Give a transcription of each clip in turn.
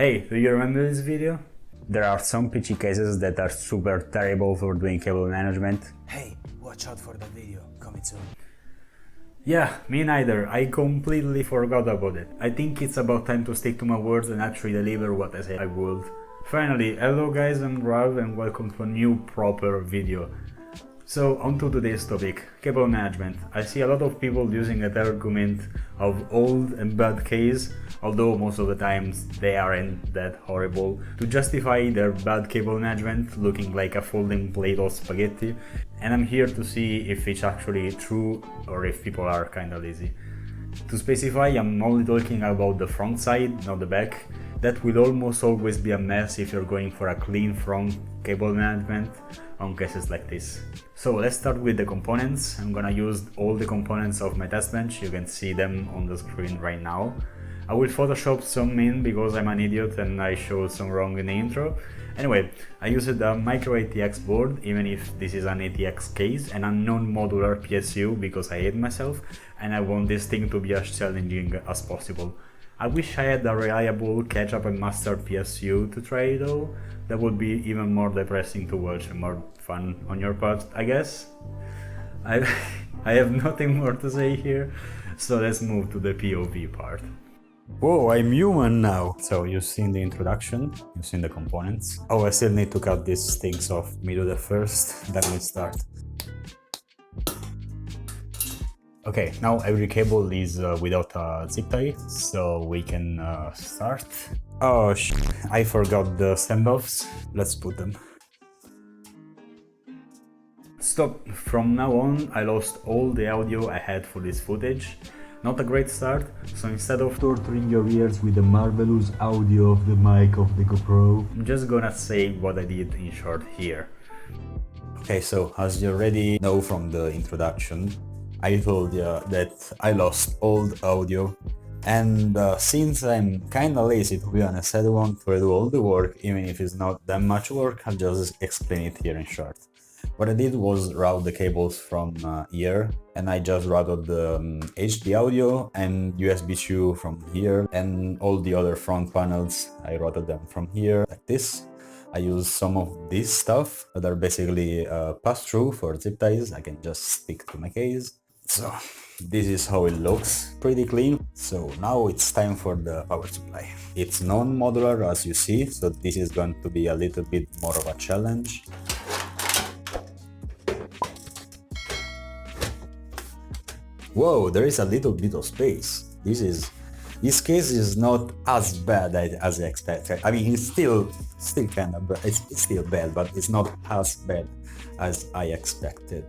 Hey, do you remember this video? There are some pitchy cases that are super terrible for doing cable management. Hey, watch out for that video, coming soon. Yeah, me neither, I completely forgot about it. I think it's about time to stick to my words and actually deliver what I said I would. Finally, hello guys, I'm VRav and welcome to a new proper video. So, on to today's topic, cable management. I see a lot of people using that argument of old and bad case, although most of the times they aren't that horrible, to justify their bad cable management looking like a folding plate of spaghetti, and I'm here to see if it's actually true or if people are kinda lazy. To specify, I'm only talking about the front side, not the back. That will almost always be a mess if you're going for a clean front cable management on cases like this. So let's start with the components. I'm gonna use all the components of my test bench, you can see them on the screen right now. I will Photoshop some in because I'm an idiot and I showed some wrong in the intro. Anyway, I used a micro ATX board, even if this is an ATX case, and a non-modular PSU because I hate myself and I want this thing to be as challenging as possible. I wish I had a reliable ketchup and mustard PSU to try though. That would be even more depressing to watch and more fun on your part, I guess. I have nothing more to say here, so let's move to the POV part. Whoa, I'm human now! So you've seen the introduction, you've seen the components. Oh, I still need to cut these things off. Me do the first, then we start. Okay, now every cable is without a zip tie, so we can start. Oh I forgot the standoffs. Let's put them. Stop. From now on, I lost all the audio I had for this footage. Not a great start, so instead of torturing your ears with the marvelous audio of the mic of the GoPro, I'm just gonna say what I did in short here. Okay, so as you already know from the introduction, I told you that I lost all the audio, and since I'm kinda lazy to be honest, I don't want to do all the work, even if it's not that much work, I'll just explain it here in short. What I did was route the cables from here, and I just routed the HD audio and USB 2 from here, and all the other front panels, I routed them from here, like this. I use some of this stuff that are basically pass-through for zip ties. I can just stick to my case. So this is how it looks, pretty clean. So now it's time for the power supply. It's non-modular as you see, so this is going to be a little bit more of a challenge. Whoa, there is a little bit of space. This case is not as bad as I expected. I mean, it's still kind of bad. It's still bad, but it's not as bad as I expected.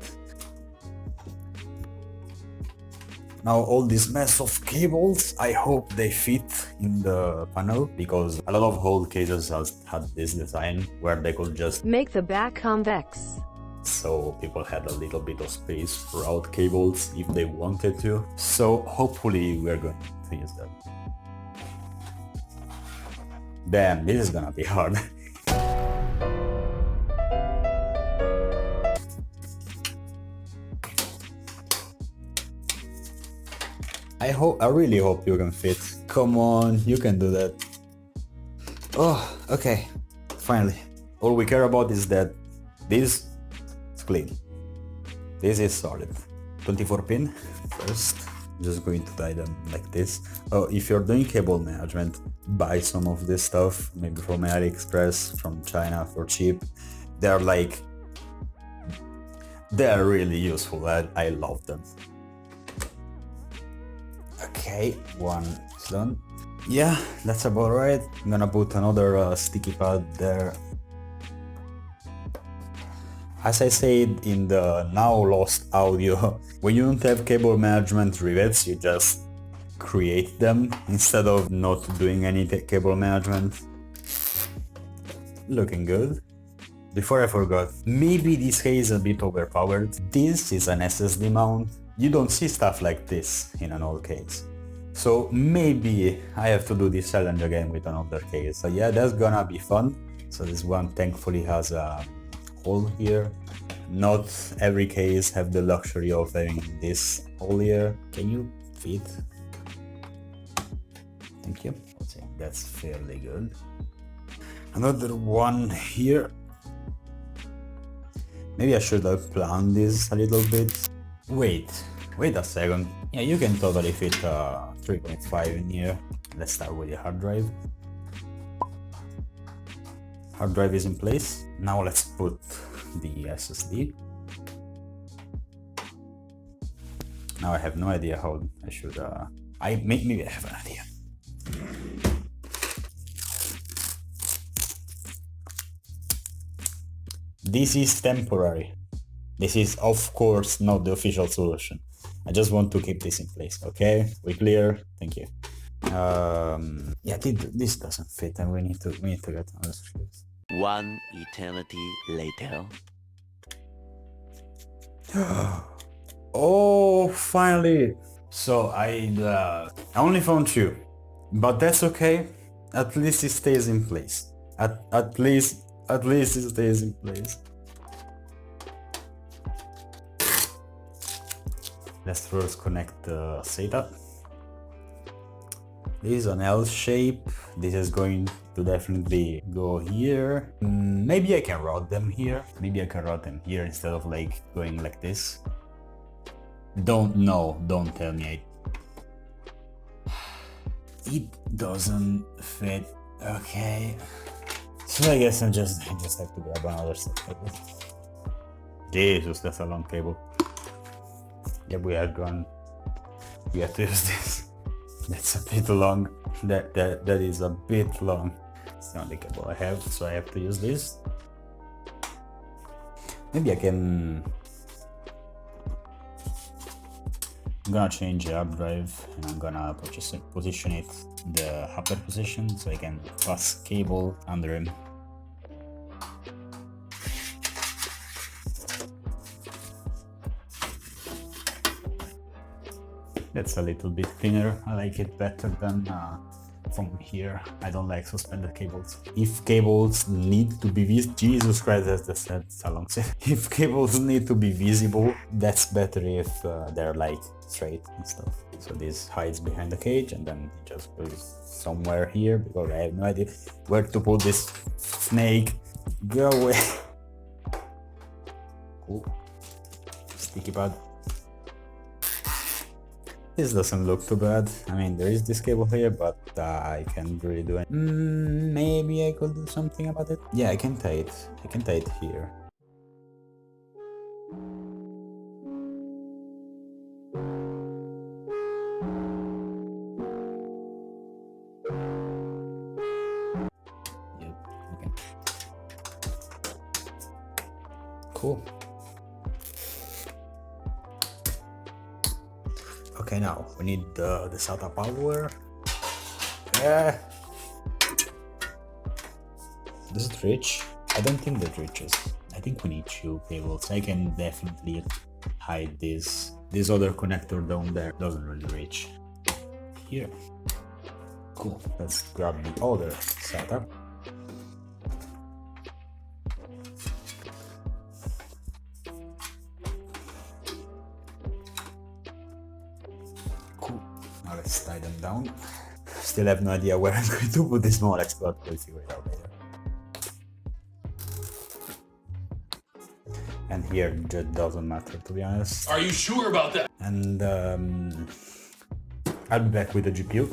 Now all this mess of cables, I hope they fit in the panel, because a lot of old cases had this design where they could just make the back convex. So people had a little bit of space for out cables if they wanted to. So hopefully we're going to use that. Damn, this is gonna be hard. I really hope you can fit. Come on, you can do that. Oh, okay, finally. All we care about is that this is clean. This is solid. 24 pin first. Just going to tie them like this. Oh, if you're doing cable management, buy some of this stuff, maybe from AliExpress, from China for cheap. They're really useful. I love them. Okay, one is done. Yeah, that's about right. I'm gonna put another sticky pad there. As I said in the now lost audio, when you don't have cable management rivets, you just create them instead of not doing any cable management. Looking good. Before I forgot, maybe this case is a bit overpowered. This is an SSD mount. You don't see stuff like this in an old case. So maybe I have to do this challenge again with another case. So yeah, that's gonna be fun. So this one thankfully has a hole here. Not every case have the luxury of having this hole here. Can you fit? Thank you. that's fairly good. Another one here. Maybe I should have planned this a little bit. Wait a second. Yeah, you can totally fit 3.5 in here. Let's start with the hard drive. Hard drive is in place. Now let's put the SSD. Now I have no idea how I should, maybe I have an idea. This is temporary. This is of course not the official solution. I just want to keep this in place, okay? We clear? Thank you. Yeah, this doesn't fit and we need to get another screws. One eternity later. Oh, finally! So I only found two, but that's okay. At least it stays in place. At least it stays in place. Let's first connect the SATA. This is an L shape. This is going to definitely go here. Maybe I can route them here. Maybe I can route them here instead of like going like this. Don't tell me it doesn't fit. Okay, so I guess I just have to grab another set cable. Jesus, that's a long cable. Yeah, we have to use this. That's a bit long. That is a bit long. It's the only cable I have, so I have to use this. Maybe I can. I'm gonna change the hard drive and I'm gonna position it in the upper position so I can pass cable under him. That's a little bit thinner. I like it better than from here. I don't like suspended cables. If cables need to be visible, Jesus Christ, that's a long set. If cables need to be visible, that's better if they're like straight and stuff. So this hides behind the cage and then it just goes somewhere here because I have no idea where to put this snake. Go away. Cool. Sticky pad. This doesn't look too bad. I mean, there is this cable here, but I can't really do it. Maybe I could do something about it. Yeah, I can tie it. I can tie it here. Yep, okay. Cool. Okay, now we need the SATA power. Does it reach? I don't think that reaches. I think we need two cables. I can definitely hide this. This other connector down there doesn't really reach. Here. Cool. Let's grab the other SATA. Cool. Now let's tie them down. Still have no idea where I'm going to put this Molex, but we'll figure it out later. And here it just doesn't matter, to be honest. Are you sure about that? And I'll be back with the GPU.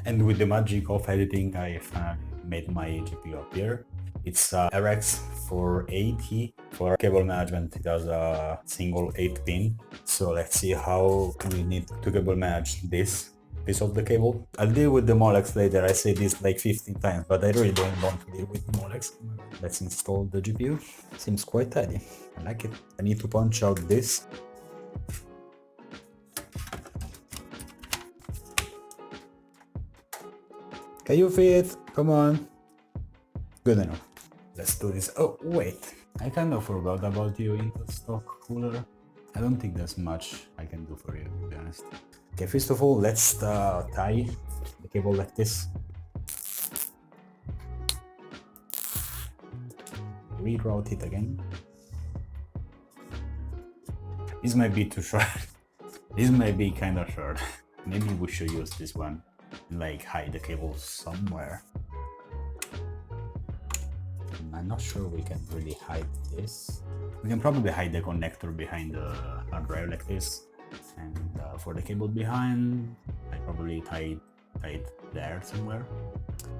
And with the magic of editing, I finally made my GPU appear. It's RX 480 for cable management. It has a single 8-pin. So let's see how we need to cable manage this piece of the cable. I'll deal with the Molex later. I say this like 15 times, but I really don't want to deal with Molex. Let's install the GPU. Seems quite tidy. I like it. I need to punch out this. Can you fit? Come on. Good enough. Let's do this. Oh, wait. I kind of forgot about you in the stock cooler. I don't think there's much I can do for you, to be honest. Okay, first of all, let's tie the cable like this. Reroute it again. This might be too short. This might be kind of short. Maybe we should use this one. and like hide the cable somewhere. I'm not sure we can really hide this. We can probably hide the connector behind the hard drive like this. And for the cable behind, I probably tie it there somewhere.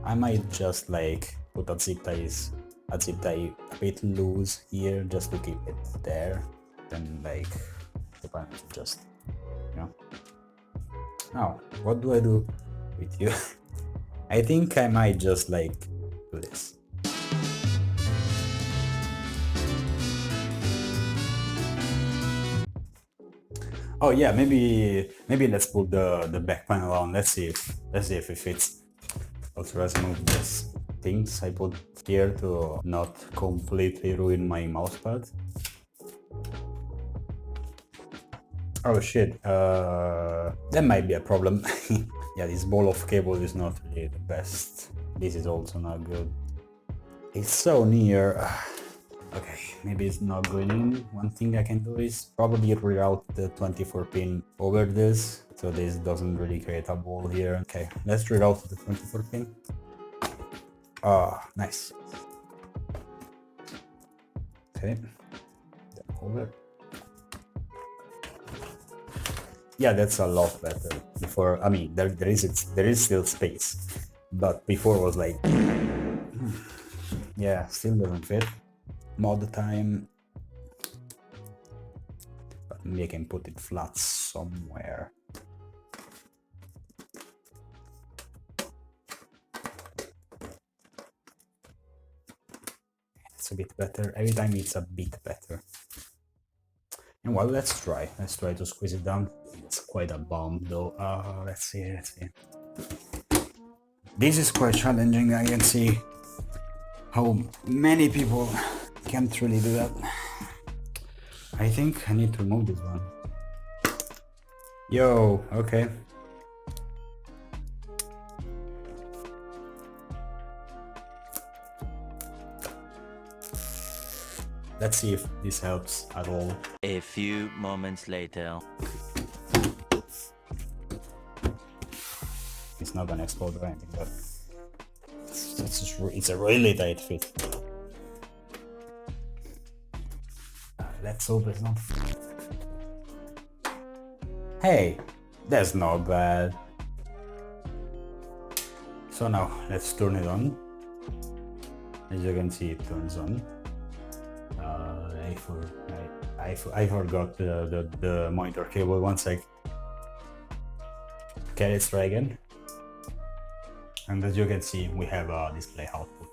I might just like put a zip tie a bit loose here just to keep it there. Then like the panel just, you know. Now, what do I do with you? I think I might just like do this. Oh yeah, maybe let's put the back panel on. Let's see if it fits. Also, let's move these things I put here to not completely ruin my mousepad. Oh shit, that might be a problem. Yeah, this ball of cable is not really the best. This is also not good. It's so near. Okay, maybe it's not going in. One thing I can do is probably reroute the 24 pin over this, so this doesn't really create a ball here. Okay, let's reroute the 24 pin. Ah, nice. Okay, then over. Yeah, that's a lot better. Before, I mean, there is still space, but before was like, yeah, still doesn't fit. Mod time, but maybe I can put it flat somewhere. It's a bit better. Every time it's a bit better. And well, let's try to squeeze it down. It's quite a bomb though. Let's see. This is quite challenging. I can see how many people can't really do that. I think I need to remove this one. Yo, okay. Let's see if this helps at all. A few moments later. It's not gonna explode or anything, but it's a really tight fit. Let's hope it's not. Hey, that's not bad. So now let's turn it on. As you can see, it turns on. I forgot the monitor cable. One sec. Okay, let's try again. And as you can see, we have a display output.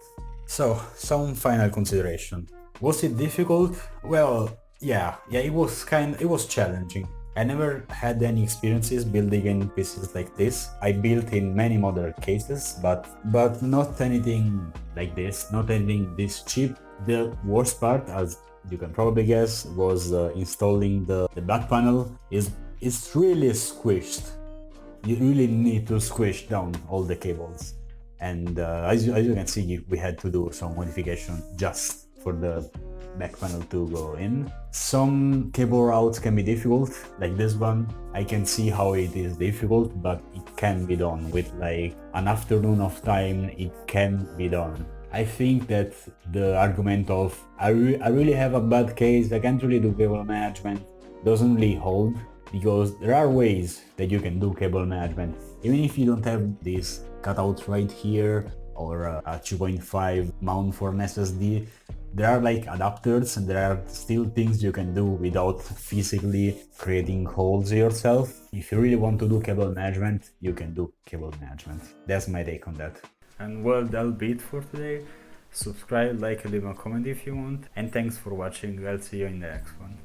So, some final consideration. Was it difficult? Well, yeah, it was challenging. I never had any experiences building in pieces like this. I built in many modern cases, but not anything like this, not anything this cheap. The worst part, as you can probably guess, was installing the back panel. It's really squished. You really need to squish down all the cables, and as you can see, we had to do some modification just for the back panel to go in. Some cable routes can be difficult, like this one. I can see how it is difficult, but it can be done with like an afternoon of time. It can be done. I think that the argument of I really have a bad case, I can't really do cable management, doesn't really hold, because there are ways that you can do cable management. Even if you don't have this cutout right here or a 2.5 mount for an SSD, there are like adapters and there are still things you can do without physically creating holes yourself. If you really want to do cable management, you can do cable management. That's my take on that. And well, that'll be it for today. Subscribe, like, and leave a comment if you want. And thanks for watching. I'll see you in the next one.